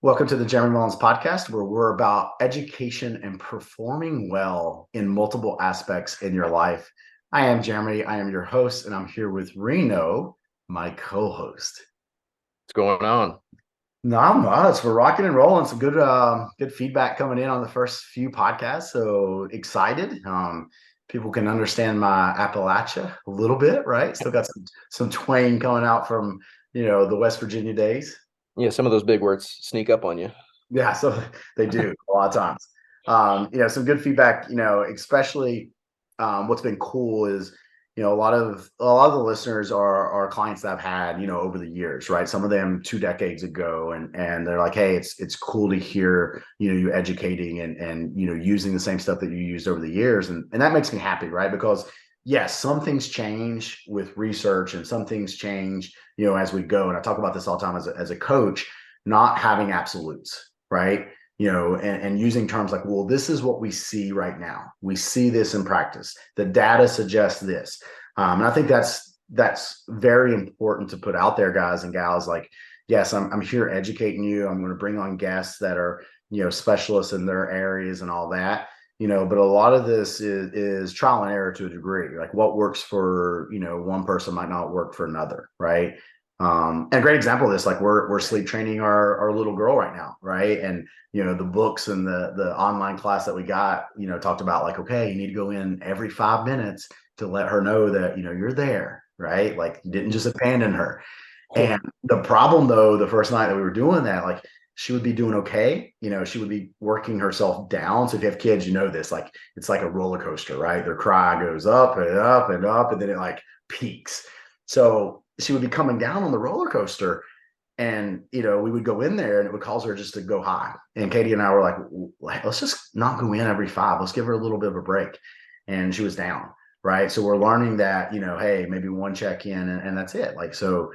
Welcome to the Jeremy Mullins podcast, where we're about education and performing well in multiple aspects in your life. I am Jeremy. I am your host, and I'm here with Reno, my co-host. What's going on? Not much. We're rocking and rolling. Some good feedback coming in on the first few podcasts. So excited. People can understand my Appalachia a little bit, right? Still got some twang coming out from the West Virginia days. Yeah, some of those big words sneak up on you. Yeah, so they do a lot of times. Some good feedback, especially what's been cool is, a lot of the listeners are clients that I've had, over the years, right? Some of them 2 decades ago, and they're like, hey, it's cool to hear, you educating and using the same stuff that you used over the years. And that makes me happy, right? Because yes, some things change with research and some things change, as we go. And I talk about this all the time as a coach, not having absolutes, right? And using terms like, well, this is what we see right now. We see this in practice. The data suggests this. And I think that's very important to put out there, guys and gals. Like, yes, I'm here educating you. I'm going to bring on guests that are, specialists in their areas and all that. But a lot of this is trial and error to a degree. Like what works for, one person might not work for another, right? And a great example of this, like we're sleep training our little girl right now, right? And the books and the online class that we got, talked about like, okay, you need to go in every 5 minutes to let her know that you're there, right? Like you didn't just abandon her. And the problem though, the first night that we were doing that, like she would be doing okay, she would be working herself down. So if you have kids, this, like it's like a roller coaster, right? Their cry goes up and up and up, and then it like peaks. So she would be coming down on the roller coaster, and we would go in there and it would cause her just to go high. And Katie and I were like, let's just not go in every 5. Let's give her a little bit of a break. And she was down, right? So we're learning that, hey, maybe one check in and that's it. Like, so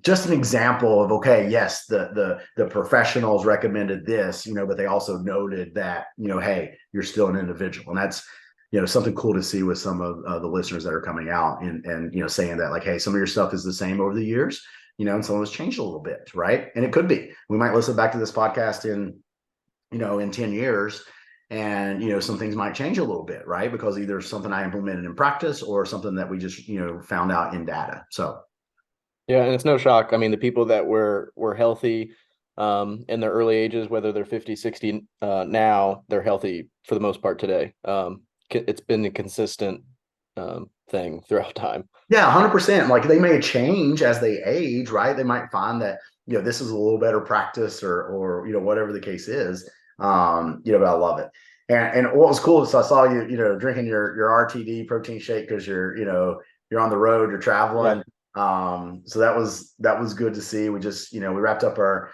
just an example of, okay, yes, the professionals recommended this, but they also noted that, hey, you're still an individual. And that's something cool to see with some of the listeners that are coming out and saying that like, hey, some of your stuff is the same over the years, and some of it's changed a little bit, right? And it could be. We might listen back to this podcast in 10 years, and some things might change a little bit, right? Because either something I implemented in practice or something that we just found out in data. So Yeah, and it's no shock. I mean, the people that were healthy in their early ages, whether they're 50, 60 now, they're healthy for the most part today. It's been a consistent thing throughout time. yeah, 100%. Like they may change as they age, right? They might find that this is a little better practice or whatever the case is. But I love it. And what was cool is I saw you drinking your RTD protein shake because you're on the road, you're traveling. So that was good to see. We just we wrapped up our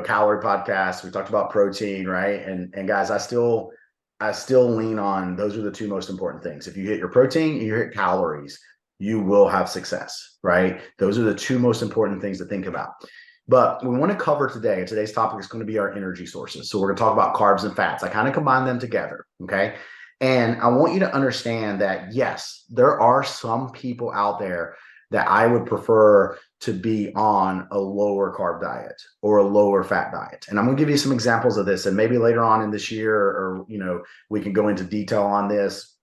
calorie podcast. We talked about protein, right? And guys, I still lean on those are the two most important things. If you hit your protein and you hit calories, you will have success, right? Those are the two most important things to think about. But we want to cover today's topic is going to be our energy sources. So we're going to talk about carbs and fats. I kind of combine them together, okay? And I want you to understand that, yes, there are some people out there that I would prefer to be on a lower carb diet or a lower fat diet. And I'm going to give you some examples of this. And maybe later on in this year, or we can go into detail on this.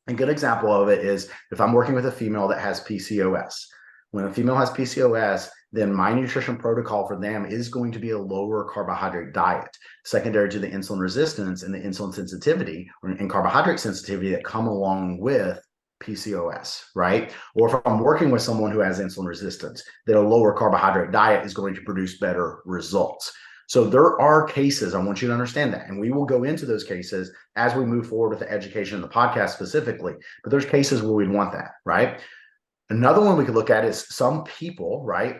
A good example of it is if I'm working with a female that has PCOS. When a female has PCOS, then my nutrition protocol for them is going to be a lower carbohydrate diet, secondary to the insulin resistance and the insulin sensitivity and carbohydrate sensitivity that come along with PCOS, right? Or if I'm working with someone who has insulin resistance, then a lower carbohydrate diet is going to produce better results. So there are cases, I want you to understand that, and we will go into those cases as we move forward with the education in the podcast specifically, but there's cases where we'd want that, right? Another one we could look at is some people, right,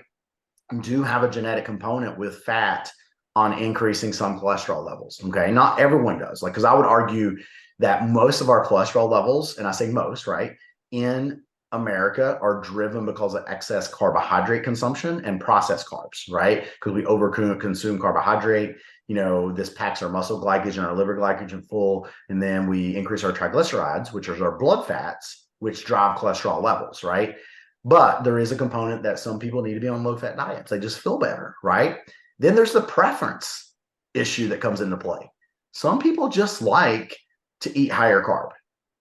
do have a genetic component with fat on increasing some cholesterol levels, okay? Not everyone does, like, because I would argue that most of our cholesterol levels, and I say most, right, in America are driven because of excess carbohydrate consumption and processed carbs, right? Because we over consume carbohydrate. This packs our muscle glycogen, our liver glycogen full, and then we increase our triglycerides, which are our blood fats, which drive cholesterol levels, right? But there is a component that some people need to be on low fat diets. They just feel better, right? Then there's the preference issue that comes into play. Some people just like to eat higher carb,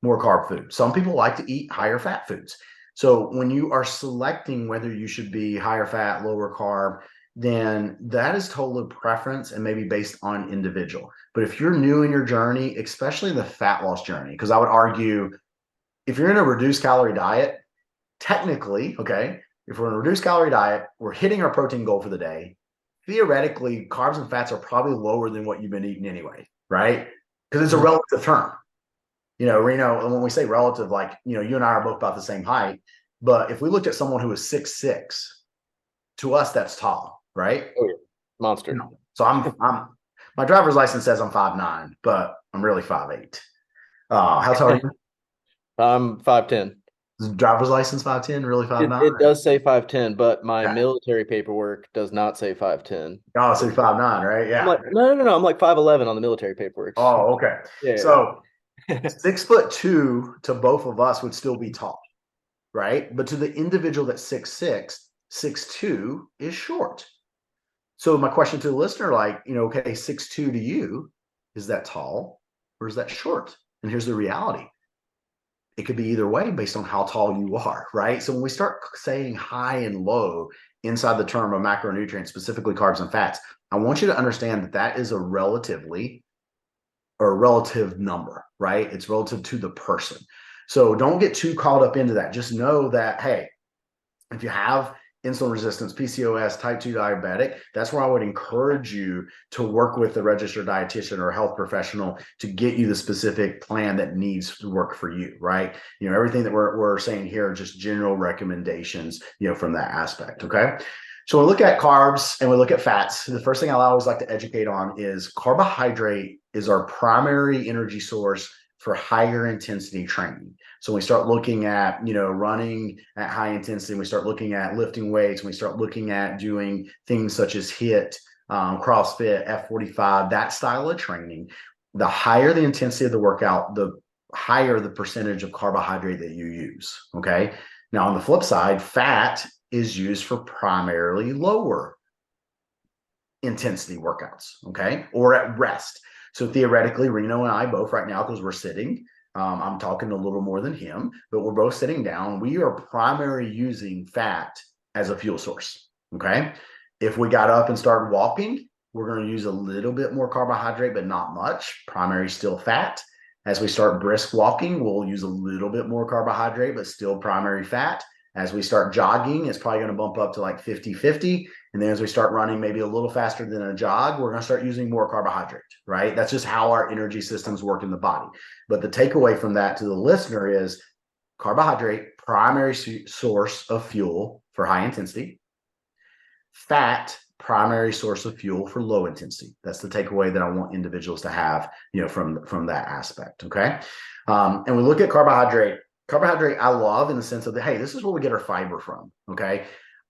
more carb food. Some people like to eat higher fat foods. So when you are selecting whether you should be higher fat, lower carb, then that is total preference and maybe based on individual. But if you're new in your journey, especially the fat loss journey, because I would argue if you're in a reduced calorie diet, technically, okay, if we're in a reduced calorie diet, we're hitting our protein goal for the day. Theoretically, carbs and fats are probably lower than what you've been eating anyway, right? Because it's a relative term. Reno, and when we say relative, like, you and I are both about the same height. But if we looked at someone who is 6'6", to us, that's tall, right? Oh, yeah. Monster. So I'm my driver's license says I'm 5'9", but I'm really 5'8". How tall are you? I'm 5'10". Driver's license 5'10", really 5'9"? It does say 5'10", but my Yeah. military paperwork does not say 5'10". Oh, so 5'9", right? I'm Yeah. like, no. I'm like 5'11" on the military paperwork. Oh, okay. Yeah. So 6'2" to both of us would still be tall, right? But to the individual that's 6'6", 6'2" is short. So my question to the listener, like, okay, 6'2" to you, is that tall or is that short? And here's the reality. It could be either way based on how tall you are, right? So when we start saying high and low inside the term of macronutrients, specifically carbs and fats, I want you to understand that that is a relative number, right? It's relative to the person. So don't get too caught up into that. Just know that, hey, if you have insulin resistance, PCOS, type 2 diabetic, that's where I would encourage you to work with the registered dietitian or health professional to get you the specific plan that needs to work for you, right? Everything that we're saying here are just general recommendations, from that aspect, okay? So we look at carbs and we look at fats. The first thing I always like to educate on is carbohydrate is our primary energy source for higher intensity training. So we start looking at, running at high intensity. We start looking at lifting weights. We start looking at doing things such as HIIT, CrossFit, F45, that style of training. The higher the intensity of the workout, the higher the percentage of carbohydrate that you use. Okay. Now on the flip side, fat is used for primarily lower intensity workouts. Okay. Or at rest. So theoretically, Reno and I both right now, because we're sitting, I'm talking a little more than him, but we're both sitting down. We are primarily using fat as a fuel source. Okay. If we got up and started walking, we're going to use a little bit more carbohydrate, but not much. Primary still fat. As we start brisk walking, we'll use a little bit more carbohydrate, but still primary fat. As we start jogging, it's probably going to bump up to like 50-50. And then as we start running maybe a little faster than a jog, we're going to start using more carbohydrate, right? That's just how our energy systems work in the body. But the takeaway from that to the listener is carbohydrate, primary source of fuel for high intensity. Fat, primary source of fuel for low intensity. That's the takeaway that I want individuals to have, from that aspect, okay? And we look at carbohydrate. Carbohydrate I love in the sense of hey, this is where we get our fiber from, okay?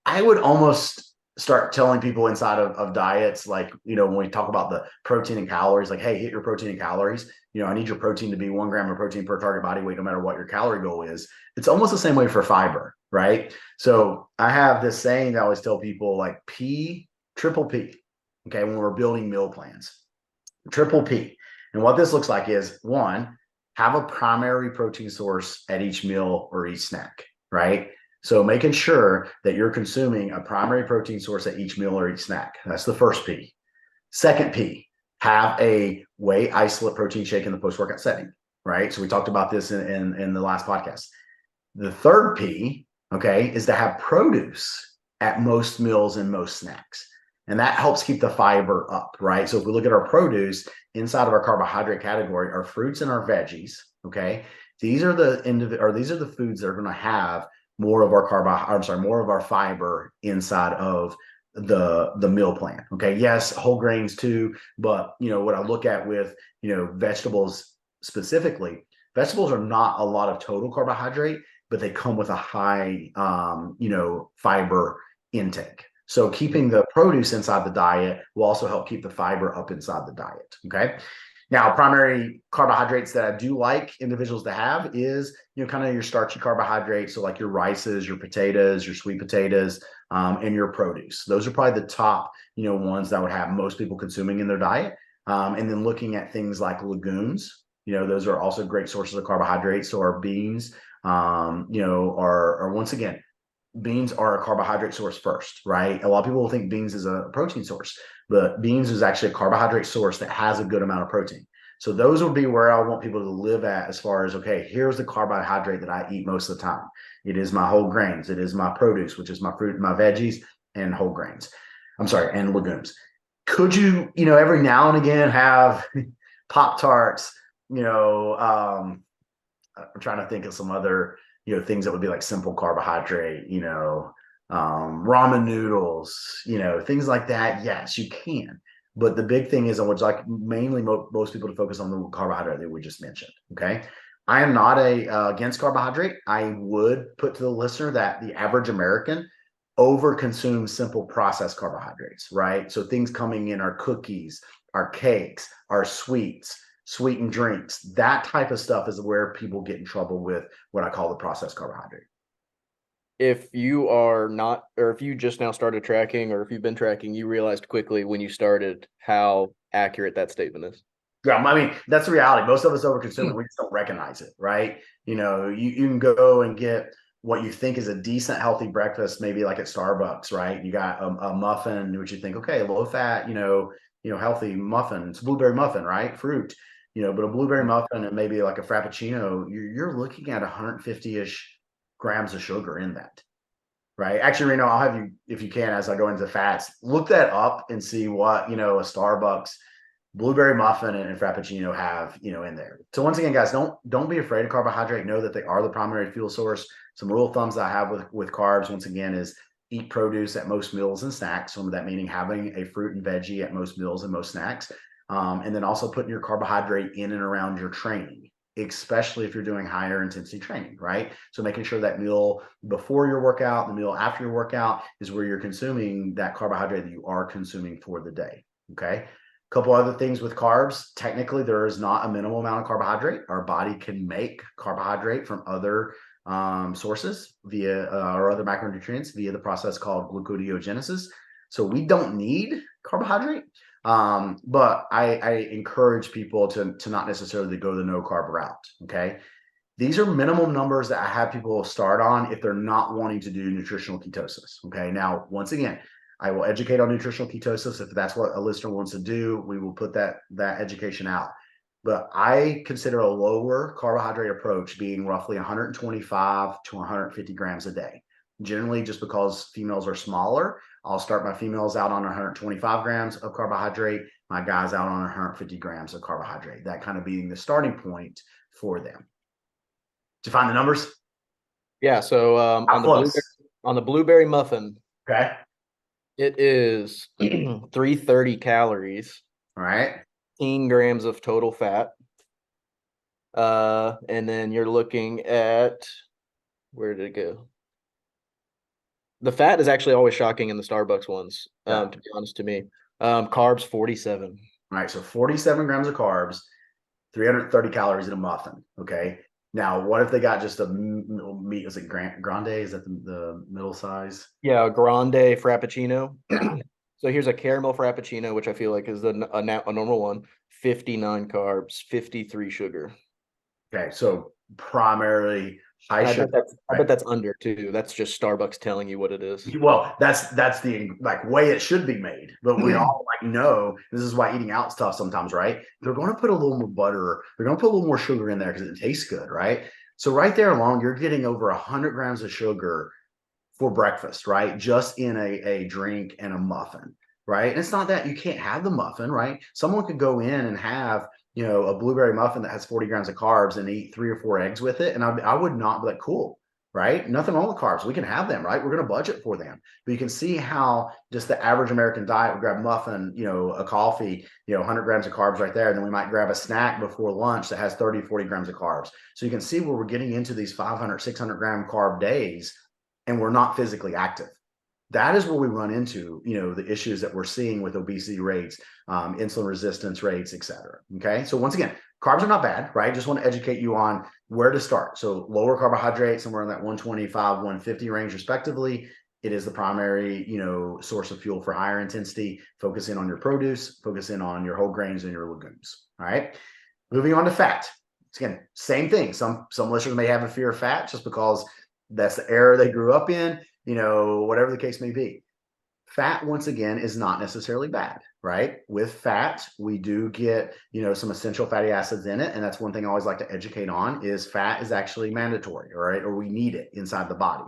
I would almost start telling people inside of diets, like, when we talk about the protein and calories, like, hey, hit your protein and calories. I need your protein to be 1 gram of protein per target body weight, no matter what your calorie goal is. It's almost the same way for fiber, right? So I have this saying that I always tell people, like triple P, okay, when we're building meal plans, triple P. And what this looks like is, one, have a primary protein source at each meal or each snack, right? So making sure that you're consuming a primary protein source at each meal or each snack. That's the first P. Second P, have a whey isolate protein shake in the post-workout setting, right? So we talked about this in the last podcast. The third P, okay, is to have produce at most meals and most snacks. And that helps keep the fiber up, right? So if we look at our produce inside of our carbohydrate category, our fruits and our veggies, okay, these are the foods that are going to have more of our fiber inside of the meal plan. Okay. Yes, whole grains too, but what I look at with, vegetables specifically, vegetables are not a lot of total carbohydrate, but they come with a high, fiber intake. So keeping the produce inside the diet will also help keep the fiber up inside the diet. Okay. Now, primary carbohydrates that I do like individuals to have is, kind of your starchy carbohydrates. So like your rices, your potatoes, your sweet potatoes, and your produce. Those are probably the top, ones that would have most people consuming in their diet. And then looking at things like legumes, those are also great sources of carbohydrates. So our beans, are once again, beans are a carbohydrate source first, right? A lot of people will think beans is a protein source, but beans is actually a carbohydrate source that has a good amount of protein. So those would be where I want people to live at as far as, okay, here's the carbohydrate that I eat most of the time. It is my whole grains. It is my produce, which is my fruit and my veggies and whole grains. I'm sorry, and legumes. Could you, every now and again have Pop-Tarts, I'm trying to think of some other, things that would be like simple carbohydrate, ramen noodles, things like that. Yes, you can. But the big thing is, I would like mainly most people to focus on the carbohydrate that we just mentioned. Okay. I am not against carbohydrate. I would put to the listener that the average American over consumes simple processed carbohydrates, right? So things coming in are cookies, our cakes, our sweetened drinks, that type of stuff is where people get in trouble with what I call the processed carbohydrate. If you are not, or if you just now started tracking, or if you've been tracking, you realized quickly when you started how accurate that statement is. Yeah, I mean, that's the reality. Most of us overconsume it. We just don't recognize it, right? You can go and get what you think is a decent, healthy breakfast, maybe like at Starbucks, right? You got a muffin, which you think, okay, low fat, healthy muffin. It's a blueberry muffin, right? Fruit, but a blueberry muffin and maybe like a Frappuccino, you're looking at 150-ish grams of sugar in that, right? Actually, Reno, I'll have you, if you can, as I go into fats, look that up and see what, a Starbucks blueberry muffin and Frappuccino have, in there. So once again, guys, don't be afraid of carbohydrate. Know that they are the primary fuel source. Some rule of thumbs I have with carbs, once again, is eat produce at most meals and snacks. Some of that meaning having a fruit and veggie at most meals and most snacks. And then also putting your carbohydrate in and around your training, especially if you're doing higher intensity training, right? So making sure that meal before your workout, the meal after your workout is where you're consuming that carbohydrate that you are consuming for the day. Okay. A couple other things with carbs. Technically, there is not a minimal amount of carbohydrate. Our body can make carbohydrate from other sources via or other macronutrients via the process called gluconeogenesis. So we don't need carbohydrate. But I encourage people to not necessarily go the no carb route. Okay. These are minimum numbers that I have people start on if they're not wanting to do nutritional ketosis. Okay. Now, once again, I will educate on nutritional ketosis. If that's what a listener wants to do, we will put that education out. But I consider a lower carbohydrate approach being roughly 125 to 150 grams a day. Generally, just because females are smaller, I'll start my females out on 125 grams of carbohydrate, my guys out on 150 grams of carbohydrate. That kind of being the starting point for them. Did you find the numbers? Yeah. So on the blueberry muffin, okay, it is 330 calories. All right. 15 grams of total fat. And then you're looking at, where did it go? The fat is actually always shocking in the Starbucks ones, to be honest to me. Carbs 47. All right, so 47 grams of carbs, 330 calories in a muffin. Okay. Now, what if they got just a meat? Is it grande? Is that the middle size? Yeah, grande frappuccino. So here's a caramel frappuccino, which I feel like is a normal one. 59 carbs, 53 sugar. Okay, so primarily high sugar. I bet that's under too. That's just Starbucks telling you what it is. Well, that's the like way it should be made. But we all like know this is why eating out's tough sometimes, right? They're going to put a little more butter. They're going to put a little more sugar in there because it tastes good, right? So right there alone, you're getting over 100 grams of sugar for breakfast, right? Just in a drink and a muffin, right? And it's not that you can't have the muffin, right? Someone could go in and have, a blueberry muffin that has 40 grams of carbs and eat 3 or 4 eggs with it. And I would not be like, cool, right? Nothing wrong with carbs. We can have them, right? We're going to budget for them. But you can see how just the average American diet would grab a muffin, a coffee, 100 grams of carbs right there. And then we might grab a snack before lunch that has 30, 40 grams of carbs. So you can see where we're getting into these 500, 600 gram carb days and we're not physically active. that is where we run into, the issues that we're seeing with obesity rates, insulin resistance rates, et cetera. Okay. So once again, carbs are not bad, right? Just want to educate you on where to start. So lower carbohydrate, somewhere in that 125, 150 range, respectively. It is the primary, source of fuel for higher intensity. Focus in on your produce, focus in on your whole grains and your legumes. All right. Moving on to fat. Again, same thing. Some listeners may have a fear of fat just because that's the era they grew up in, whatever the case may be. Fat, once again, is not necessarily bad, right? With fat, we do get, some essential fatty acids in it. And that's one thing I always like to educate on is fat is actually mandatory, right? Or we need it inside the body.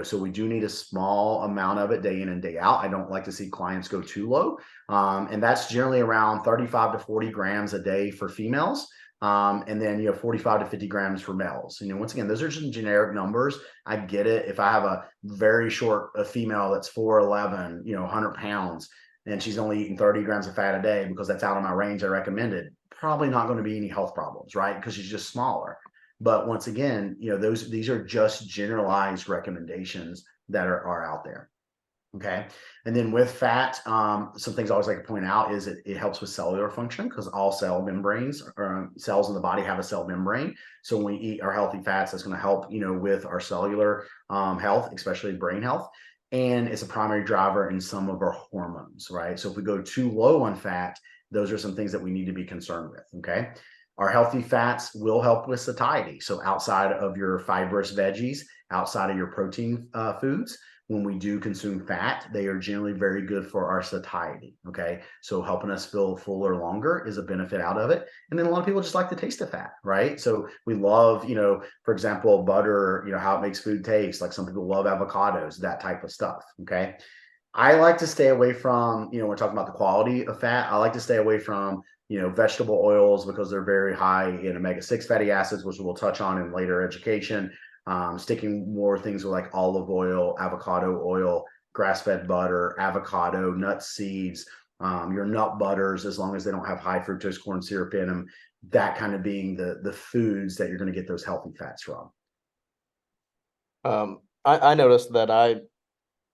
So we do need a small amount of it day in and day out. I don't like to see clients go too low. And that's generally around 35 to 40 grams a day for females. And then 45 to 50 grams for males. Once again, those are just generic numbers. I get it. If I have a very short female that's 4'11", 100 pounds, and she's only eating 30 grams of fat a day because that's out of my range I recommended, probably not going to be any health problems, right? Because she's just smaller. But once again, these are just generalized recommendations that are out there. Okay. And then with fat, some things I always like to point out is it helps with cellular function because all cell membranes or cells in the body have a cell membrane. So when we eat our healthy fats, that's going to help, with our cellular health, especially brain health. And it's a primary driver in some of our hormones, right? So if we go too low on fat, those are some things that we need to be concerned with. Okay. Our healthy fats will help with satiety. So outside of your fibrous veggies, outside of your protein foods, when we do consume fat, they are generally very good for our satiety. Okay. So helping us feel fuller longer is a benefit out of it. And then a lot of people just like the taste of fat, right? So we love, for example, butter, how it makes food taste. Like some people love avocados, that type of stuff. Okay. I like to stay away from, we're talking about the quality of fat. I like to stay away from, vegetable oils because they're very high in omega-6 fatty acids, which we'll touch on in later education. Sticking more things with like olive oil, avocado oil, grass-fed butter, avocado, nut seeds, your nut butters, as long as they don't have high fructose corn syrup in them, that kind of being the foods that you're going to get those healthy fats from. I noticed that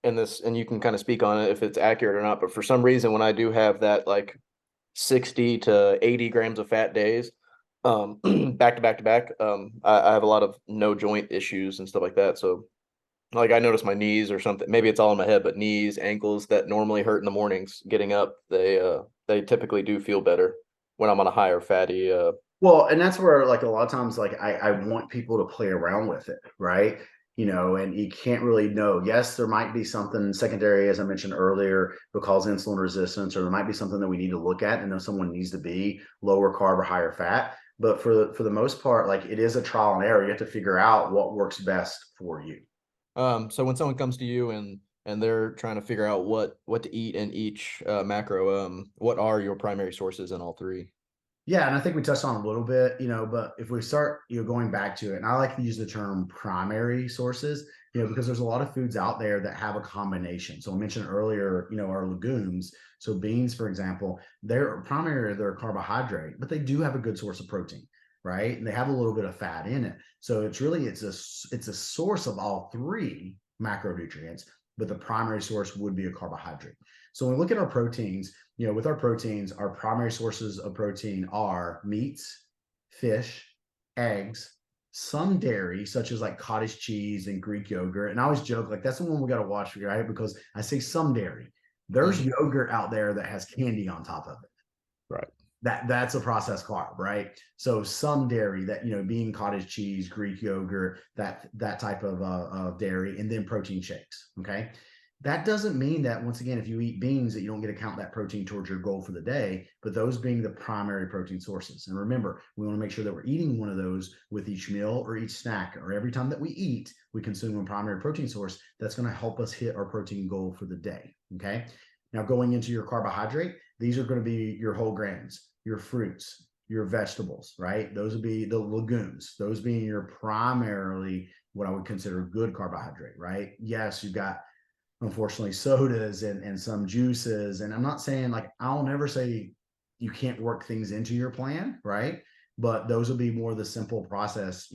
and you can kind of speak on it if it's accurate or not, but for some reason, when I do have that like 60 to 80 grams of fat days, back to back to back, I have a lot of no joint issues and stuff like that. So like I notice my knees or something, maybe it's all in my head, but knees, ankles that normally hurt in the mornings getting up, they typically do feel better when I'm on a higher fatty. Well, and that's where like a lot of times like I want people to play around with it, right? And you can't really know. Yes, there might be something secondary, as I mentioned earlier, because insulin resistance, or there might be something that we need to look at and know someone needs to be lower carb or higher fat. But for the most part, like it is a trial and error. You have to figure out what works best for you. So when someone comes to you and they're trying to figure out what to eat in each macro, what are your primary sources in all three? Yeah, and I think we touched on a little bit, but if we start, going back to it, and I like to use the term primary sources, because there's a lot of foods out there that have a combination. So I mentioned earlier, our legumes. So beans, for example, they're a carbohydrate, but they do have a good source of protein, right? And they have a little bit of fat in it. So it's a source of all three macronutrients, but the primary source would be a carbohydrate. So when we look at our proteins, with our proteins, our primary sources of protein are meats, fish, eggs, some dairy, such as like cottage cheese and Greek yogurt. And I always joke, like, that's the one we got to watch, right? Because I say some dairy. There's yogurt out there that has candy on top of it. Right. That's a processed carb, right? So some dairy, that being cottage cheese, Greek yogurt, that type of dairy, and then protein shakes. Okay. That doesn't mean that, once again, if you eat beans, that you don't get to count that protein towards your goal for the day, but those being the primary protein sources. And remember, we want to make sure that we're eating one of those with each meal or each snack, or every time that we eat, we consume a primary protein source that's going to help us hit our protein goal for the day. Okay. Now, going into your carbohydrate, these are going to be your whole grains, your fruits, your vegetables, right? Those would be the legumes, those being your primarily what I would consider good carbohydrate, right? Yes, you've got, unfortunately, sodas and some juices. And I'm not saying, like, I'll never say you can't work things into your plan, right? But those will be more the simple process,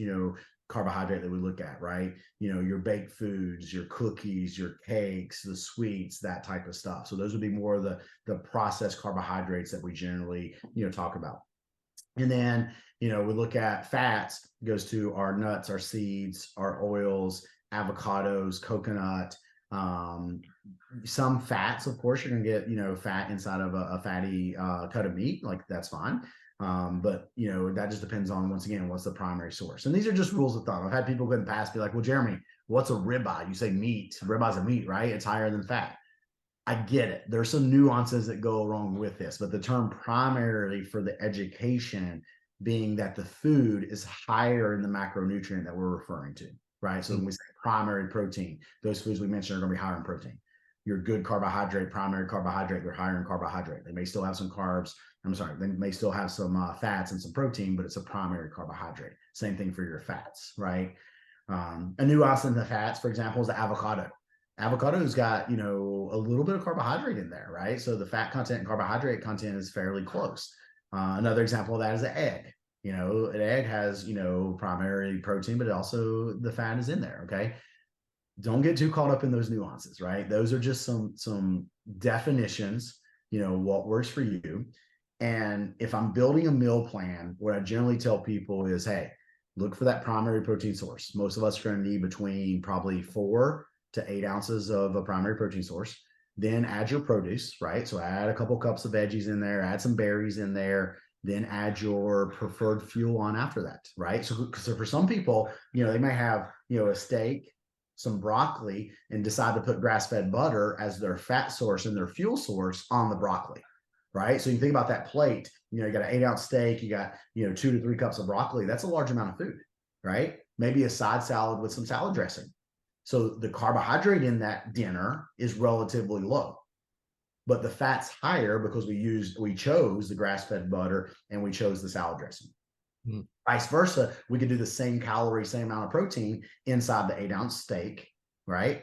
carbohydrate that we look at, right? Your baked foods, your cookies, your cakes, the sweets, that type of stuff. So those would be more of the processed carbohydrates that we generally, talk about. And then, we look at fats, goes to our nuts, our seeds, our oils, avocados, coconut, some fats. Of course, you're going to get, fat inside of a fatty cut of meat. Like that's fine. But that just depends on, once again, what's the primary source. And these are just rules of thumb. I've had people go in the past be like, well, Jeremy, what's a ribeye? You say meat. Ribeye's a meat, right? It's higher than fat. I get it. There's some nuances that go along with this, but the term primarily for the education being that the food is higher in the macronutrient that we're referring to, right? So when we say primary protein, those foods we mentioned are going to be higher in protein. Your good carbohydrate, primary carbohydrate, they're higher in carbohydrate. They may still have some carbs. They may still have some fats and some protein, but it's a primary carbohydrate. Same thing for your fats, right? A nuance in the fats, for example, is the avocado. Avocado's got, a little bit of carbohydrate in there, right? So the fat content and carbohydrate content is fairly close. Another example of that is the egg. An egg has, primary protein, but also the fat is in there. Okay. Don't get too caught up in those nuances, right? Those are just some definitions, what works for you. And if I'm building a meal plan, what I generally tell people is, hey, look for that primary protein source. Most of us are going to need between probably 4 to 8 ounces of a primary protein source. Then add your produce, right? So add a couple cups of veggies in there, add some berries in there, then add your preferred fuel on after that, right? So for some people, they may have, a steak, some broccoli, and decide to put grass-fed butter as their fat source and their fuel source on the broccoli, right? So you think about that plate, you got an 8-ounce steak, you got, 2 to 3 cups of broccoli. That's a large amount of food, right? Maybe a side salad with some salad dressing. So the carbohydrate in that dinner is relatively low, but the fat's higher because we chose the grass-fed butter and we chose the salad dressing. Vice versa, we could do the same calorie, same amount of protein inside the 8-ounce steak, right?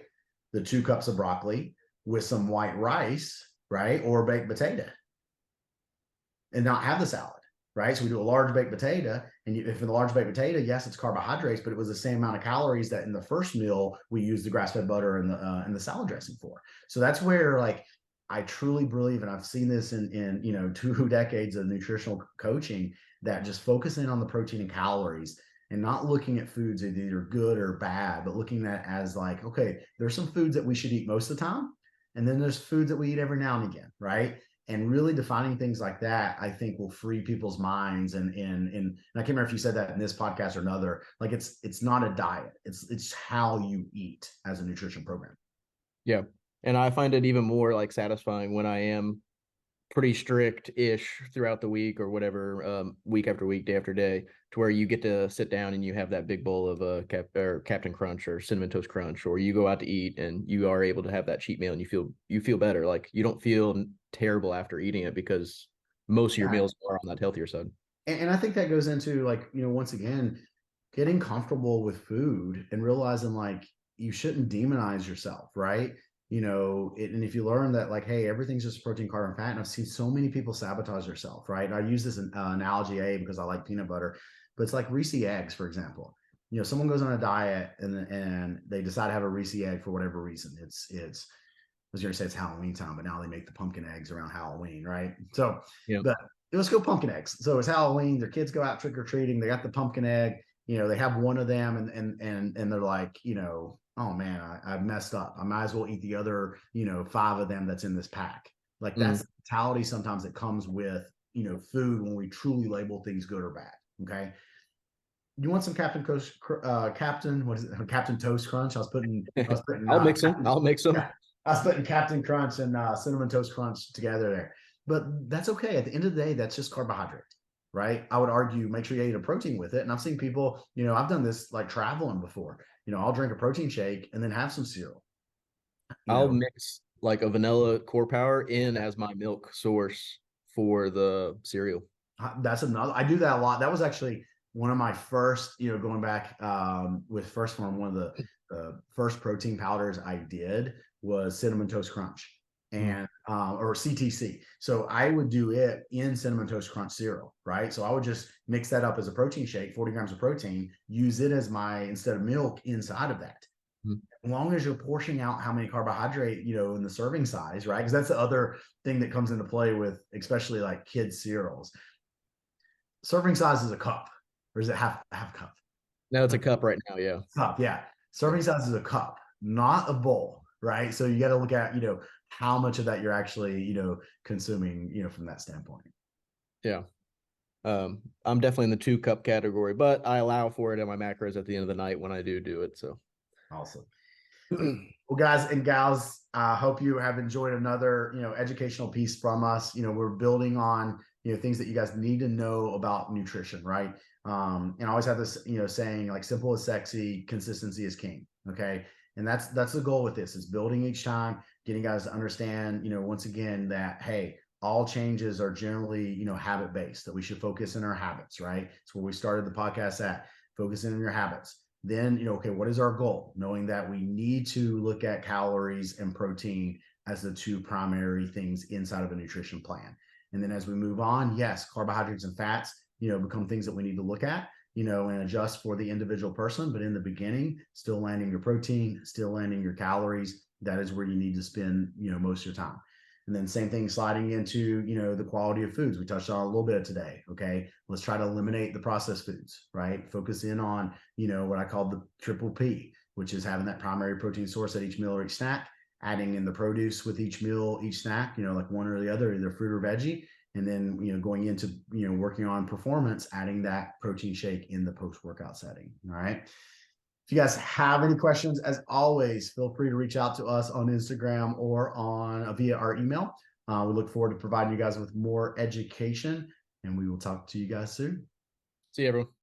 The 2 cups of broccoli with some white rice, right? Or baked potato, and not have the salad, right? So we do a large baked potato, and if in the large baked potato, yes, it's carbohydrates, but it was the same amount of calories that in the first meal we used the grass-fed butter and the salad dressing for. So that's where, like, I truly believe, and I've seen this in 2 decades of nutritional coaching, that just focusing on the protein and calories and not looking at foods as either good or bad, but looking at as like, okay, there's some foods that we should eat most of the time, and then there's foods that we eat every now and again, right? And really defining things like that, I think, will free people's minds. And I can't remember if you said that in this podcast or another. Like it's not a diet; it's how you eat as a nutrition program. Yeah, and I find it even more like satisfying when I am pretty strict-ish throughout the week or whatever, week after week, day after day, to where you get to sit down and you have that big bowl of Captain Crunch or Cinnamon Toast Crunch, or you go out to eat and you are able to have that cheat meal and you feel better. Like you don't feel terrible after eating it because most of your meals are on that healthier side. And I think that goes into, like, once again, getting comfortable with food and realizing, like, you shouldn't demonize yourself, right? And if you learn that, like, hey, everything's just protein, carb, and fat, and I've seen so many people sabotage themselves, right? And I use this analogy because I like peanut butter, but it's like Reese eggs, for example. Someone goes on a diet and they decide to have a Reese egg for whatever reason. It's I was going to say it's Halloween time, but now they make the pumpkin eggs around Halloween, right? So, Yeah. but let's go pumpkin eggs. So it's Halloween. Their kids go out trick or treating. They got the pumpkin egg. They have one of them, and they're like, oh man, I messed up. I might as well eat the other, 5 of them that's in this pack. Like that's the mentality sometimes that comes with, food when we truly label things good or bad. Okay. You want some Captain Toast Crunch? I was putting I'll mix them. I'll mix them. I was putting Captain Crunch and Cinnamon Toast Crunch together there. But that's okay. At the end of the day, that's just carbohydrate, right? I would argue make sure you eat a protein with it. And I've seen people, I've done this like traveling before. I'll drink a protein shake and then have some cereal. I'll mix like a vanilla core power in as my milk source for the cereal. That's another. I do that a lot. That was actually one of my first, going back with First Phorm, one of the first protein powders I did was Cinnamon Toast Crunch. And or CTC. So I would do it in Cinnamon Toast Crunch cereal, right? So I would just mix that up as a protein shake, 40 grams of protein, use it as my, instead of milk inside of that. Mhm. As long as you're portioning out how many carbohydrate, in the serving size, right? Because that's the other thing that comes into play with, especially like kids cereals. Serving size is a cup, or is it half cup? Now it's a cup right now. Yeah. Cup, yeah. Yeah. Serving size is a cup, not a bowl, right? So you got to look at, how much of that you're actually, consuming, from that standpoint. Yeah. I'm definitely in the 2 cup category, but I allow for it in my macros at the end of the night when I do it. So, Awesome. Well, guys and gals, I hope you have enjoyed another, educational piece from us. We're building on, things that you guys need to know about nutrition, right? And I always have this, saying like simple is sexy, consistency is king. Okay. And that's the goal with this is building each time, getting guys to understand, once again, that, hey, all changes are generally, habit based, that we should focus in our habits, right? It's where we started the podcast at, focusing on your habits. Then, okay, what is our goal? Knowing that we need to look at calories and protein as the 2 primary things inside of a nutrition plan. And then as we move on, yes, carbohydrates and fats, become things that we need to look at, and adjust for the individual person. But in the beginning, still landing your protein, still landing your calories. That is where you need to spend, most of your time. And then same thing sliding into, the quality of foods. We touched on a little bit today. Okay. Let's try to eliminate the processed foods, right? Focus in on, what I call the triple P, which is having that primary protein source at each meal or each snack, adding in the produce with each meal, each snack, like one or the other, either fruit or veggie. And then, going into, working on performance, adding that protein shake in the post-workout setting. All right. If you guys have any questions, as always, feel free to reach out to us on Instagram or on via our email. We look forward to providing you guys with more education, and we will talk to you guys soon. see you, everyone.